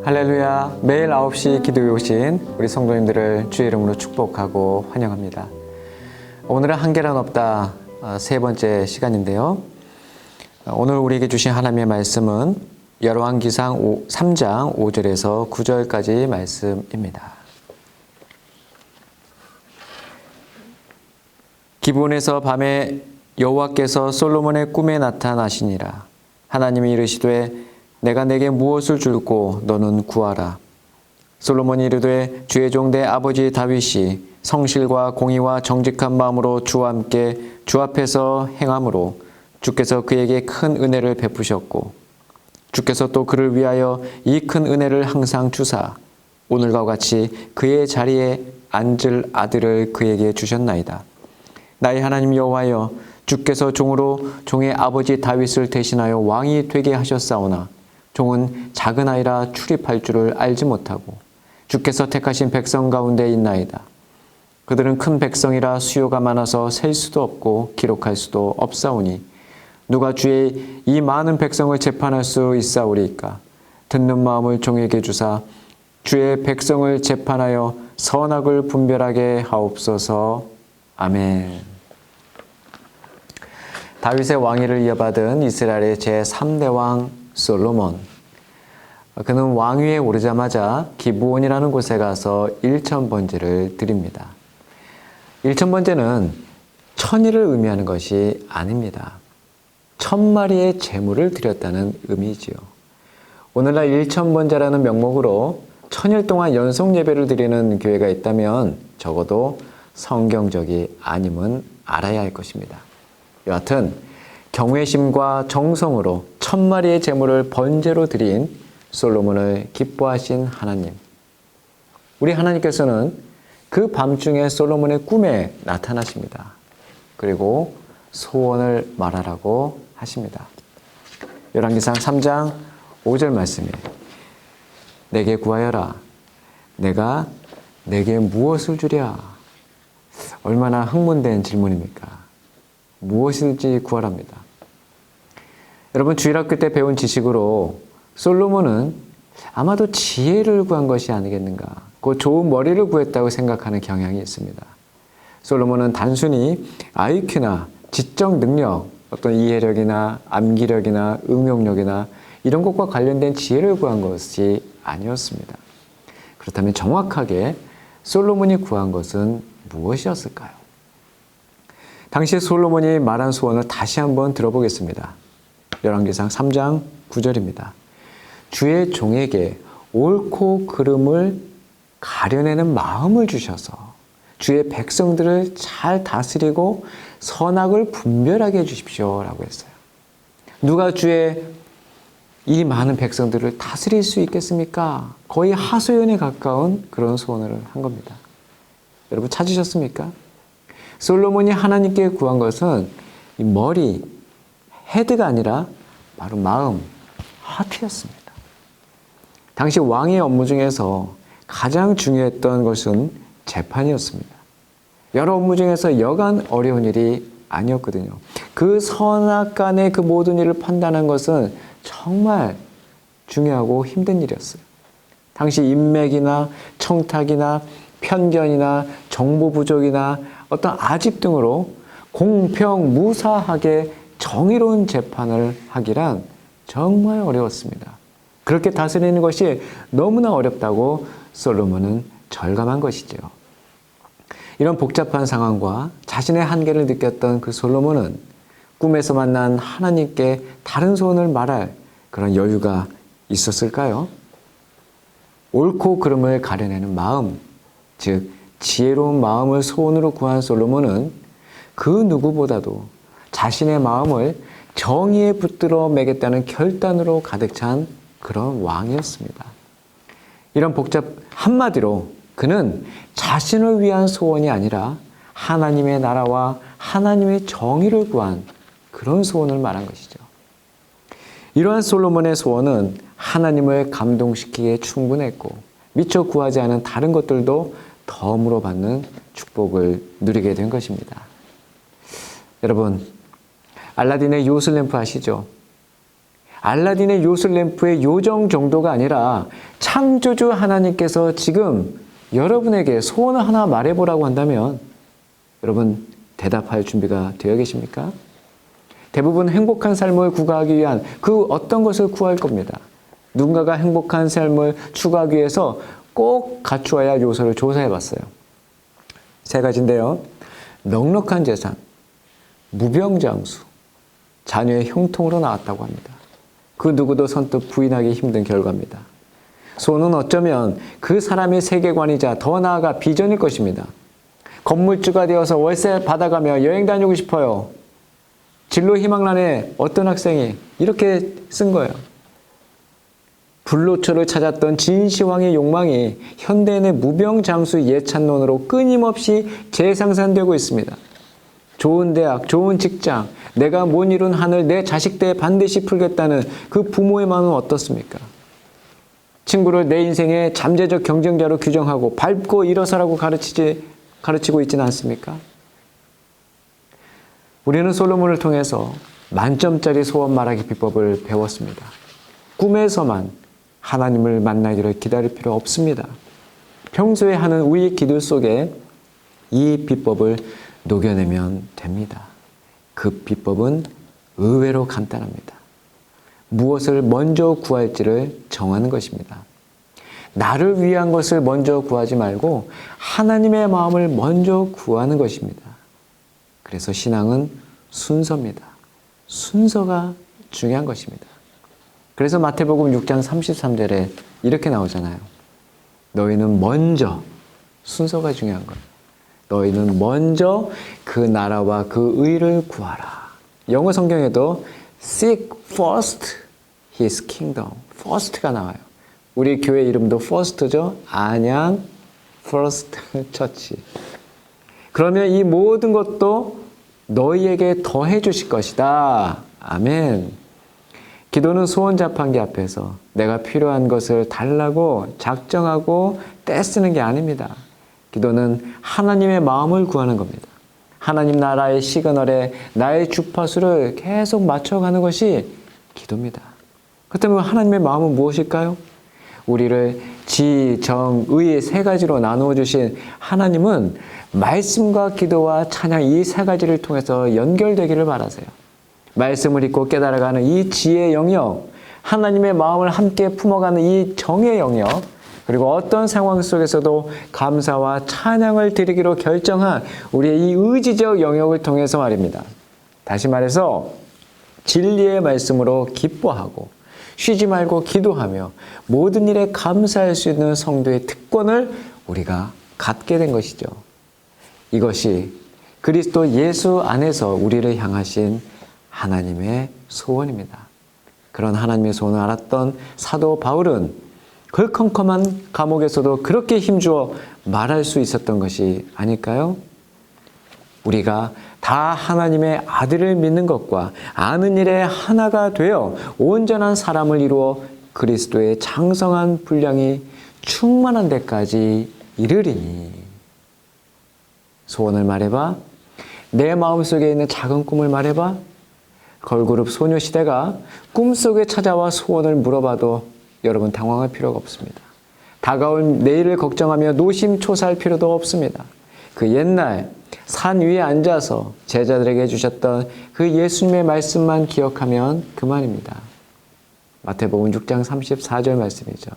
할렐루야. 매일 9시 기도에 오신 우리 성도님들을 주의 이름으로 축복하고 환영합니다. 오늘은 한계란 없다 세 번째 시간인데요. 오늘 우리에게 주신 하나님의 말씀은 열왕기상 3장 5절에서 9절까지 말씀입니다. 기브온에서 밤에 여호와께서 솔로몬의 꿈에 나타나시니라. 하나님이 이르시되 내가 내게 무엇을 줄고 너는 구하라. 솔로몬이 이르되 주의 종 내 아버지 다윗이 성실과 공의와 정직한 마음으로 주와 함께 주 앞에서 행함으로 주께서 그에게 큰 은혜를 베푸셨고 주께서 또 그를 위하여 이 큰 은혜를 항상 주사 오늘과 같이 그의 자리에 앉을 아들을 그에게 주셨나이다. 나의 하나님 여호와여, 주께서 종으로 종의 아버지 다윗을 대신하여 왕이 되게 하셨사오나 종은 작은 아이라 출입할 줄을 알지 못하고 주께서 택하신 백성 가운데 있나이다. 그들은 큰 백성이라 수요가 많아서 셀 수도 없고 기록할 수도 없사오니 누가 주의 이 많은 백성을 재판할 수 있사오리이까. 듣는 마음을 종에게 주사 주의 백성을 재판하여 선악을 분별하게 하옵소서. 아멘. 다윗의 왕위를 이어받은 이스라엘의 제3대 왕 솔로몬. 그는 왕위에 오르자마자 기브온이라는 곳에 가서 일천번제를 드립니다. 일천번제는 천일을 의미하는 것이 아닙니다. 1000마리의 제물을 드렸다는 의미지요. 오늘날 일천번제라는 명목으로 천일 동안 연속 예배를 드리는 교회가 있다면 적어도 성경적이 아님은 알아야 할 것입니다. 여하튼 경외심과 정성으로 1000마리의 제물을 번제로 드린 솔로몬을 기뻐하신 하나님. 우리 하나님께서는 그 밤중에 솔로몬의 꿈에 나타나십니다. 그리고 소원을 말하라고 하십니다. 열왕기상 3장 5절 말씀에 내게 구하여라. 내가 내게 무엇을 주랴. 얼마나 흥분된 질문입니까? 무엇인지 구하랍니다. 여러분, 주일학교 때 배운 지식으로 솔로몬은 아마도 지혜를 구한 것이 아니겠는가, 그 좋은 머리를 구했다고 생각하는 경향이 있습니다. 솔로몬은 단순히 IQ나 지적 능력, 어떤 이해력이나 암기력이나 응용력이나 이런 것과 관련된 지혜를 구한 것이 아니었습니다. 그렇다면 정확하게 솔로몬이 구한 것은 무엇이었을까요? 당시 솔로몬이 말한 소원을 다시 한번 들어보겠습니다. 열왕기상 3장 9절입니다. 주의 종에게 옳고 그름을 가려내는 마음을 주셔서 주의 백성들을 잘 다스리고 선악을 분별하게 해주십시오 라고 했어요. 누가 주의 이 많은 백성들을 다스릴 수 있겠습니까? 거의 하소연에 가까운 그런 소원을 한 겁니다. 여러분 찾으셨습니까? 솔로몬이 하나님께 구한 것은 이 머리, 헤드가 아니라 바로 마음, 하트였습니다. 당시 왕의 업무 중에서 가장 중요했던 것은 재판이었습니다. 여러 업무 중에서 여간 어려운 일이 아니었거든요. 그 선악간의 그 모든 일을 판단하는 것은 정말 중요하고 힘든 일이었어요. 당시 인맥이나 청탁이나 편견이나 정보 부족이나 어떤 아집 등으로 공평무사하게 정의로운 재판을 하기란 정말 어려웠습니다. 그렇게 다스리는 것이 너무나 어렵다고 솔로몬은 절감한 것이죠. 이런 복잡한 상황과 자신의 한계를 느꼈던 그 솔로몬은 꿈에서 만난 하나님께 다른 소원을 말할 그런 여유가 있었을까요? 옳고 그름을 가려내는 마음, 즉 지혜로운 마음을 소원으로 구한 솔로몬은 그 누구보다도 자신의 마음을 정의에 붙들어 매겠다는 결단으로 가득 찬 그런 왕이었습니다. 이런 한마디로 그는 자신을 위한 소원이 아니라 하나님의 나라와 하나님의 정의를 구한 그런 소원을 말한 것이죠. 이러한 솔로몬의 소원은 하나님을 감동시키기에 충분했고 미처 구하지 않은 다른 것들도 덤으로 받는 축복을 누리게 된 것입니다. 여러분, 알라딘의 요술램프 아시죠? 알라딘의 요술램프의 요정 정도가 아니라 창조주 하나님께서 지금 여러분에게 소원을 하나 말해보라고 한다면 여러분 대답할 준비가 되어 계십니까? 대부분 행복한 삶을 구가하기 위한 그 어떤 것을 구할 겁니다. 누군가가 행복한 삶을 추구하기 위해서 꼭 갖추어야 할 요소를 조사해봤어요. 3가지인데요. 넉넉한 재산, 무병장수, 자녀의 형통으로 나왔다고 합니다. 그 누구도 선뜻 부인하기 힘든 결과입니다. 소원은 어쩌면 그 사람의 세계관이자 더 나아가 비전일 것입니다. 건물주가 되어서 월세 받아가며 여행 다니고 싶어요. 진로 희망란에 어떤 학생이 이렇게 쓴 거예요. 불로초를 찾았던 진시황의 욕망이 현대인의 무병장수 예찬론으로 끊임없이 재생산되고 있습니다. 좋은 대학, 좋은 직장, 내가 못 이룬 한을 내 자식 때 반드시 풀겠다는 그 부모의 마음은 어떻습니까? 친구를 내 인생의 잠재적 경쟁자로 규정하고 밟고 일어서라고 가르치고 있지는 않습니까? 우리는 솔로몬을 통해서 만점짜리 소원 말하기 비법을 배웠습니다. 꿈에서만 하나님을 만나기를 기다릴 필요 없습니다. 평소에 하는 우리 기도 속에 이 비법을 녹여내면 됩니다. 그 비법은 의외로 간단합니다. 무엇을 먼저 구할지를 정하는 것입니다. 나를 위한 것을 먼저 구하지 말고 하나님의 마음을 먼저 구하는 것입니다. 그래서 신앙은 순서입니다. 순서가 중요한 것입니다. 그래서 마태복음 6장 33절에 이렇게 나오잖아요. 너희는 먼저, 순서가 중요한 거예요. 너희는 먼저 그 나라와 그 의를 구하라. 영어 성경에도 Seek first His kingdom. first가 나와요. 우리 교회 이름도 first죠. 안양 First Church. 그러면 이 모든 것도 너희에게 더해 주실 것이다. 아멘. 기도는 소원 자판기 앞에서 내가 필요한 것을 달라고 작정하고 떼쓰는 게 아닙니다. 기도는 하나님의 마음을 구하는 겁니다. 하나님 나라의 시그널에 나의 주파수를 계속 맞춰가는 것이 기도입니다. 그렇다면 하나님의 마음은 무엇일까요? 우리를 지, 정, 의 3가지로 나누어 주신 하나님은 말씀과 기도와 찬양 이 3가지를 통해서 연결되기를 바라세요. 말씀을 읽고 깨달아가는 이 지혜의 영역, 하나님의 마음을 함께 품어가는 이 정의 영역, 그리고 어떤 상황 속에서도 감사와 찬양을 드리기로 결정한 우리의 이 의지적 영역을 통해서 말입니다. 다시 말해서 진리의 말씀으로 기뻐하고 쉬지 말고 기도하며 모든 일에 감사할 수 있는 성도의 특권을 우리가 갖게 된 것이죠. 이것이 그리스도 예수 안에서 우리를 향하신 하나님의 소원입니다. 그런 하나님의 소원을 알았던 사도 바울은 그 컴컴한 감옥에서도 그렇게 힘주어 말할 수 있었던 것이 아닐까요? 우리가 다 하나님의 아들을 믿는 것과 아는 일에 하나가 되어 온전한 사람을 이루어 그리스도의 장성한 분량이 충만한 데까지 이르리니. 소원을 말해봐. 내 마음속에 있는 작은 꿈을 말해봐. 걸그룹 소녀시대가 꿈속에 찾아와 소원을 물어봐도 여러분 당황할 필요가 없습니다. 다가올 내일을 걱정하며 노심초사할 필요도 없습니다. 그 옛날 산 위에 앉아서 제자들에게 해주셨던 그 예수님의 말씀만 기억하면 그만입니다. 마태복음 6장 34절 말씀이죠.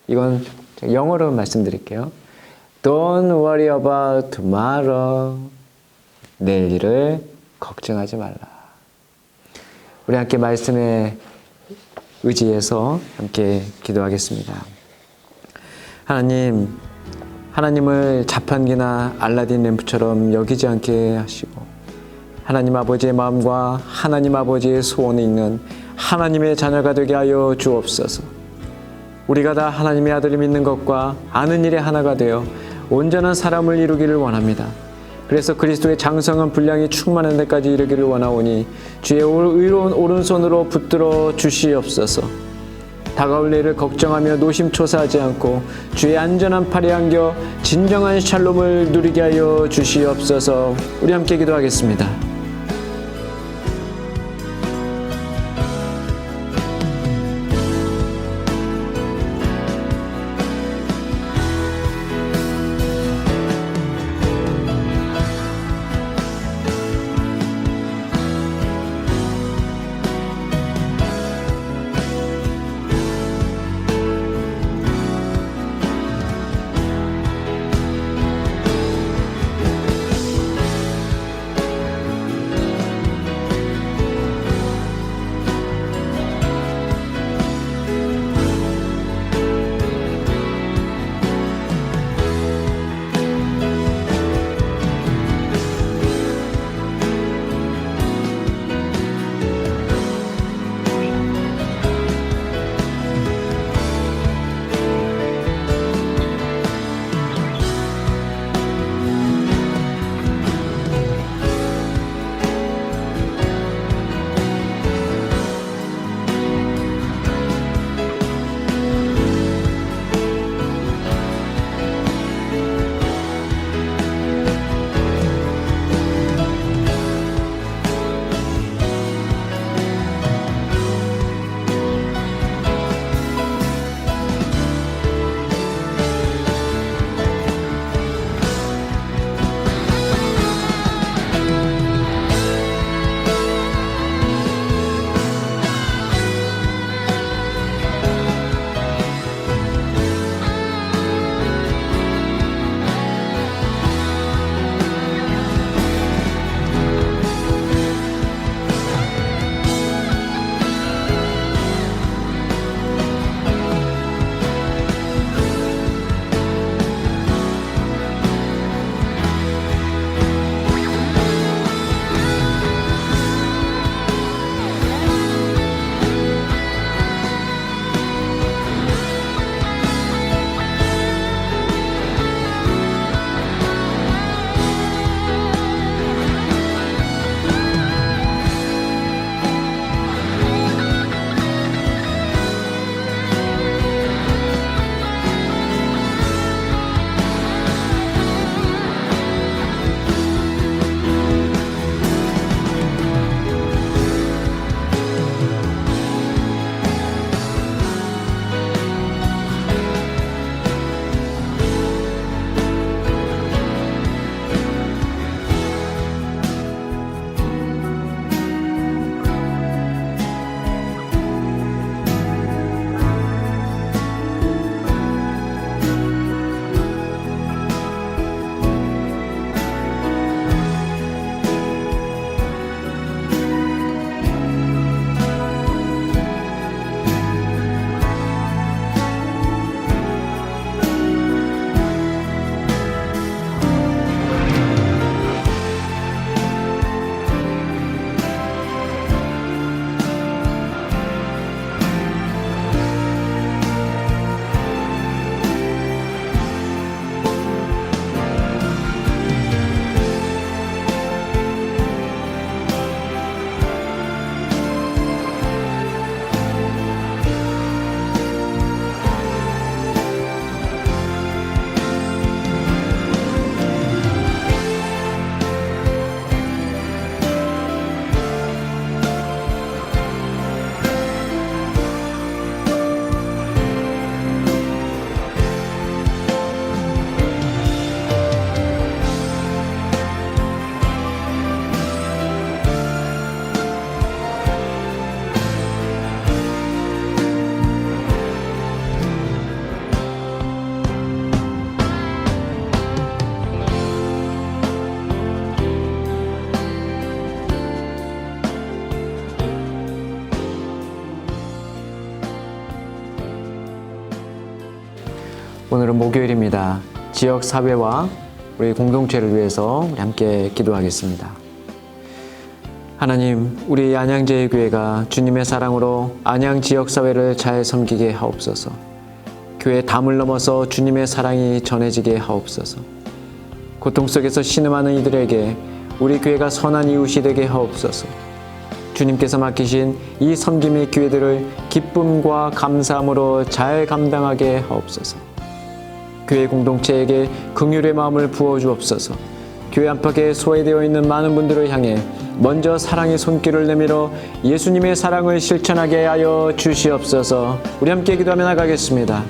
이건 영어로 말씀드릴게요. Don't worry about tomorrow. 내일 일을 걱정하지 말라. 우리 함께 말씀에 의지해서 함께 기도하겠습니다. 하나님, 하나님을 자판기나 알라딘 램프처럼 여기지 않게 하시고 하나님 아버지의 마음과 하나님 아버지의 소원을 읽는 하나님의 자녀가 되게 하여 주옵소서. 우리가 다 하나님의 아들을 믿는 것과 아는 일에 하나가 되어 온전한 사람을 이루기를 원합니다. 그래서 그리스도의 장성한 분량이 충만한 데까지 이르기를 원하오니 주의 의로운 오른손으로 붙들어 주시옵소서. 다가올 내일을 걱정하며 노심초사하지 않고 주의 안전한 팔에 안겨 진정한 샬롬을 누리게 하여 주시옵소서. 우리 함께 기도하겠습니다. 오늘은 목요일입니다. 지역 사회와 우리 공동체를 위해서 우리 함께 기도하겠습니다. 하나님, 우리 안양제일교회가 주님의 사랑으로 안양 지역사회를 잘 섬기게 하옵소서. 교회 담을 넘어서 주님의 사랑이 전해지게 하옵소서. 고통 속에서 신음하는 이들에게 우리 교회가 선한 이웃이 되게 하옵소서. 주님께서 맡기신 이 섬김의 기회들을 기쁨과 감사함으로 잘 감당하게 하옵소서. 교회 공동체에게 긍휼의 마음을 부어주옵소서. 교회 안팎에 소외되어 있는 많은 분들을 향해 먼저 사랑의 손길을 내밀어 예수님의 사랑을 실천하게 하여 주시옵소서. 우리 함께 기도하며 나가겠습니다.